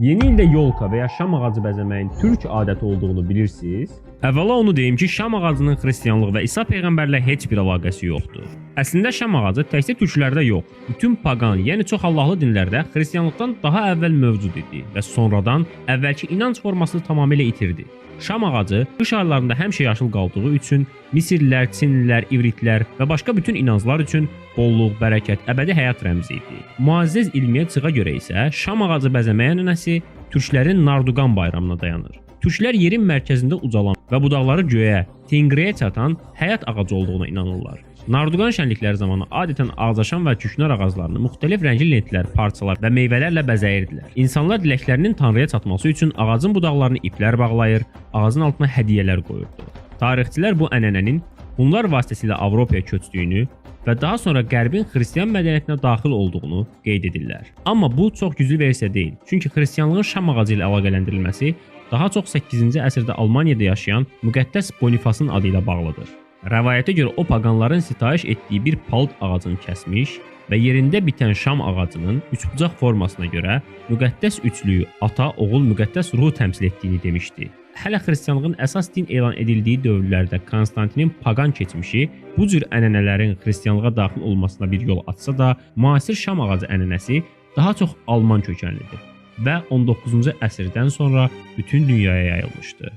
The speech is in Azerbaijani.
Yeni ildə yolka və ya şam ağacı bəzəməyin türk adəti olduğunu bilirsiniz? Əvvəla onu deyim ki, şam ağacının xristianlıq və İsa peyğəmbərlə heç bir əlaqəsi yoxdur. Əslində şam ağacı təkcə türklərdə yox, bütün paqan, yəni çox Allahlı dinlərdə xristianlıqdan daha əvvəl mövcud idi və sonradan əvvəlki inanc formasını tamamilə itirdi. Şam ağacı qış aylarında həmişə yaşıl qaldığı üçün Misirlilər, Çinlilər, İvritlər və başqa bütün inanclar üçün bolluq, bərəkət, əbədi həyat rəmzi idi. Müəzzəz İlmiyyət görə isə şam ağacı bəzəməyə ənənəsi türklərin Narduqan bayramına dayanır. Türklər yerin mərkəzində ucalan və budaqları göyə, Tengriyə çatan həyat ağacı olduğuna inanırlar. Narduqan şənlikləri zamanı adətən ağacaşan və küknar ağaclarını müxtəlif rəngli lentlər, parçalar və meyvələrlə bəzəyirdilər. İnsanlar diləklərinin Tanrıya çatması üçün ağacın budaqlarını iplər bağlayır, ağacın altına hədiyyələr qoyurdu. Tarixçilər bu ənənənin bunlar vasitəsilə Avropaya köçdüyünü və daha sonra Qərbin xristian mədəniyyətinə daxil olduğunu qeyd edirlər. Amma bu çox güclü versiya deyil, çünki xristianlığın şam ağacı ilə əlaqələndirilməsi daha çox 8-ci əsrdə Almaniyada yaşayan müqəddəs Bonifasın adı ilə bağlıdır. Rəvayətə görə o paqanların sitayiş etdiyi bir palıd ağacını kəsmiş və yerində bitən şam ağacının üçbucaq formasına görə müqəddəs üçlüyü ata, oğul, müqəddəs ruhu təmsil etdiyini demişdi. Hələ xristianlığın əsas din elan edildiyi dövrlərdə Konstantinin paqan keçmişi bu cür ənənələrin xristianlığa daxil olmasına bir yol açsa da, müasir şam ağacı ənənəsi daha çox Alman kökənlidir və 19-cu əsrdən sonra bütün dünyaya yayılmışdı.